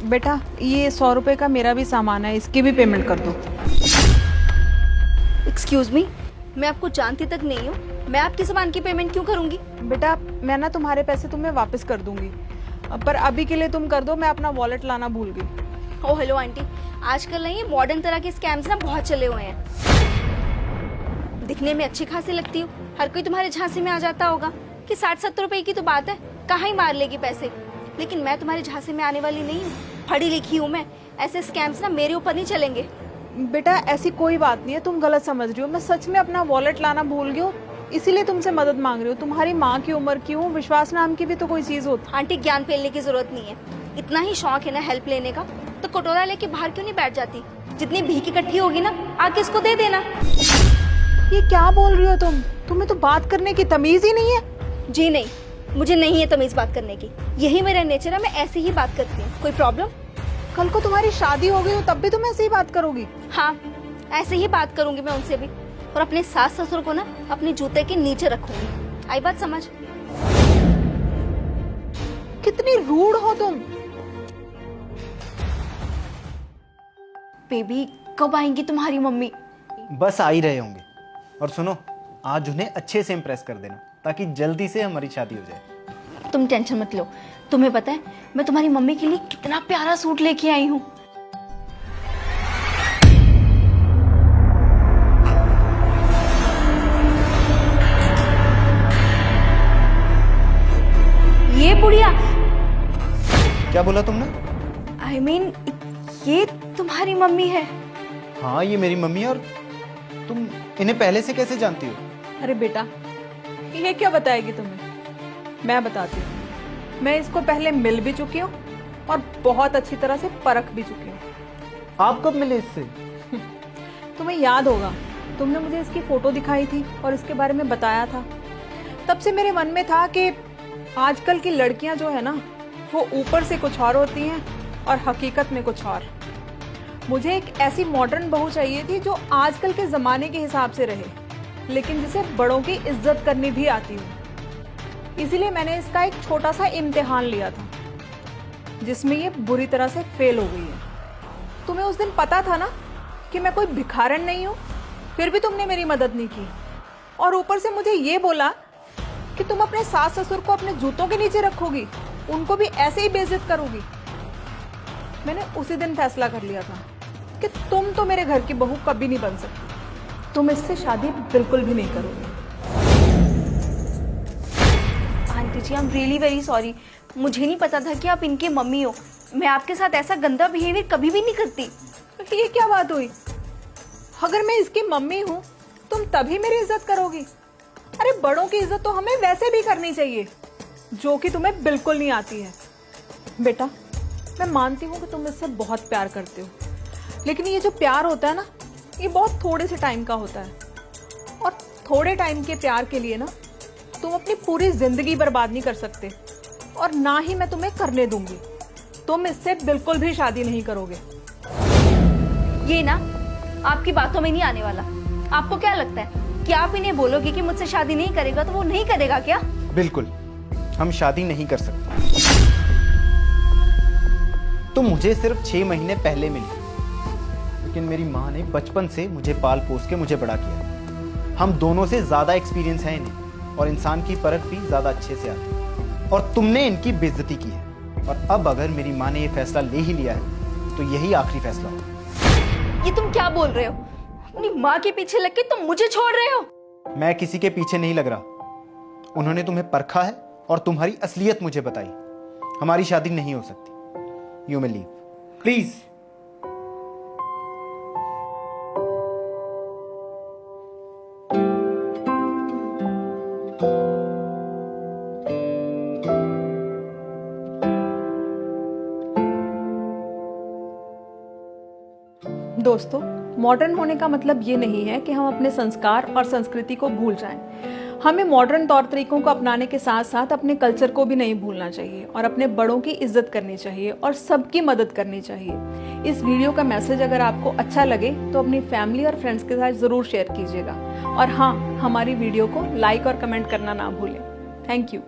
बेटा ये 100 रुपये का मेरा भी सामान है, इसकी भी पेमेंट कर दो। एक्सक्यूज मी, मैं आपको जानती तक नहीं हूँ, मैं आपके सामान की पेमेंट क्यों करूंगी? बेटा मैं ना तुम्हारे पैसे तुम्हें वापस कर दूंगी, पर अभी के लिए तुम कर दो, मैं अपना वॉलेट लाना भूल गई। ओह हेलो आंटी, आजकल ना ये मॉडर्न तरह के स्कैम्स ना बहुत चले हुए हैं। दिखने में अच्छी खासी लगती हूँ, हर कोई तुम्हारे झांसे में आ जाता होगा कि 60-70 रुपए की तो बात है, कहाँ ही मार लेगी पैसे। लेकिन मैं तुम्हारे झांसे में आने वाली नहीं हूँ, पढ़ी लिखी हूँ मैं, ऐसे स्कैम्स ना मेरे ऊपर नहीं चलेंगे। बेटा ऐसी कोई बात नहीं है, तुम गलत समझ रही हो, मैं सच में अपना वॉलेट लाना भूल गई हूँ, इसीलिए तुमसे मदद मांग रही हूँ। तुम्हारी माँ की उम्र की हूँ, विश्वास नाम की भी तो कोई चीज होती। आंटी ज्ञान फैलने की जरूरत नहीं है, इतना ही शौक है ना हेल्प लेने का, तो कटोरा लेके बाहर क्यों नहीं बैठ जाती? जितनी भीख इकट्ठी होगी ना आके इसको दे देना। ये क्या बोल रही हो तुम? तुम्हें तो बात करने की तमीज ही नहीं है। जी नहीं, मुझे नहीं है तमीज बात करने की, यही मेरा नेचर है, मैं ऐसे ही बात करती हूँ। कोई प्रॉब्लम? कल को तुम्हारी शादी हो गई हो तब भी तुम ऐसे ही बात करोगी? हाँ, ऐसे ही बात करूंगी मैं उनसे भी, और अपने सास ससुर को ना अपने जूते के नीचे रखूंगी। आई बात समझ? कितनी रूड हो तुम। बेबी कब आएंगी तुम्हारी मम्मी? बस आ ही रहे होंगे। और सुनो, आज उन्हें अच्छे से इम्प्रेस कर देना ताकि जल्दी से हमारी शादी हो जाए। तुम टेंशन मत लो, तुम्हें पता है मैं तुम्हारी मम्मी के लिए कितना प्यारा सूट लेके आई हूँ। ये बुढ़िया, क्या बोला तुमने? I mean, ये तुम्हारी मम्मी है? हाँ, ये मेरी मम्मी है। और तुम इन्हें पहले से कैसे जानती हो? अरे बेटा ये क्या बताएगी तुम्हें, मैं बताती हूँ। मैं इसको पहले मिल भी चुकी हूँ और बहुत अच्छी तरह से परख भी चुकी हूँ। आप कब मिले इससे? तुम्हें याद होगा, तुमने मुझे इसकी फोटो दिखाई थी और इसके बारे में बताया था। तब से मेरे मन में था कि आजकल की लड़कियां जो है ना, वो ऊपर से कुछ और होती हैं और हकीकत में कुछ और। मुझे एक ऐसी मॉडर्न बहू चाहिए थी जो आजकल के ज़माने के हिसाब से रहे, लेकिन जिसे बड़ों की इज्जत करनी भी आती हो। इसीलिए मैंने इसका एक छोटा सा इम्तिहान लिया था, जिसमें ये बुरी तरह से फेल हो गई है। तुम्हें उस दिन पता था ना कि मैं कोई भिखारन नहीं हूँ, फिर भी तुमने मेरी मदद नहीं की, और ऊपर से मुझे ये बोला कि तुम अपने सास ससुर को अपने जूतों के नीचे रखोगी, उनको भी ऐसे ही बेइज्जत करोगी। मैंने उसी दिन फैसला कर लिया था कि तुम तो मेरे घर की बहू कभी नहीं बन सकती, तुम इससे शादी बिल्कुल भी नहीं करोगे। Aunty ji, I am really very sorry, मुझे नहीं पता था कि आप इनके मम्मी हो। मैं आपके साथ ऐसा गंदा बिहेवियर कभी भी नहीं करती। ये क्या बात हुई? अगर मैं इसकी मम्मी हूँ तुम तभी मेरी इज्जत करोगी? अरे बड़ों की इज्जत तो हमें वैसे भी करनी चाहिए, जो कि तुम्हें बिल्कुल नहीं आती है। बेटा मैं मानती हूँ कि तुम इससे बहुत प्यार करते हो, लेकिन ये जो प्यार होता है ना, ये बहुत थोड़े से टाइम का होता है, और थोड़े टाइम के प्यार के लिए ना तुम अपनी पूरी जिंदगी बर्बाद नहीं कर सकते, और ना ही मैं तुम्हें करने दूंगी। तुम इससे बिल्कुल भी शादी नहीं करोगे। ये ना आपकी बातों में नहीं आने वाला। आपको क्या लगता है कि आप इन्हें बोलोगे कि मुझसे शादी नहीं करेगा तो वो नहीं करेगा क्या? बिल्कुल, हम शादी नहीं कर सकते। तुम मुझे सिर्फ 6 महीने पहले मिली, लेकिन मेरी माँ ने बचपन से मुझे पाल पोस के मुझे बड़ा किया। हम दोनों से ज्यादा एक्सपीरियंस है इन्हें, और इंसान की परख भी ज्यादा अच्छे से आती है। और तुमने इनकी बेइज्जती की है, और अब अगर मेरी माँ ने ये फैसला ले ही लिया है तो यही आखिरी फैसला होगा। ये तुम क्या बोल रहे हो? अपनी माँ के पीछे लग के तुम मुझे छोड़ रहे हो? मैं किसी के पीछे नहीं लग रहा। उन्होंने तुम्हें परखा है और तुम्हारी असलियत मुझे बताई। हमारी शादी नहीं हो सकती। You may leave please. दोस्तों, मॉडर्न होने का मतलब ये नहीं है कि हम अपने संस्कार और संस्कृति को भूल जाएं। हमें मॉडर्न तौर तरीकों को अपनाने के साथ साथ अपने कल्चर को भी नहीं भूलना चाहिए, और अपने बड़ों की इज्जत करनी चाहिए और सबकी मदद करनी चाहिए। इस वीडियो का मैसेज अगर आपको अच्छा लगे तो अपनी फैमिली और फ्रेंड्स के साथ ज़रूर शेयर कीजिएगा, और हाँ, हमारी वीडियो को लाइक और कमेंट करना ना भूलें। Thank you.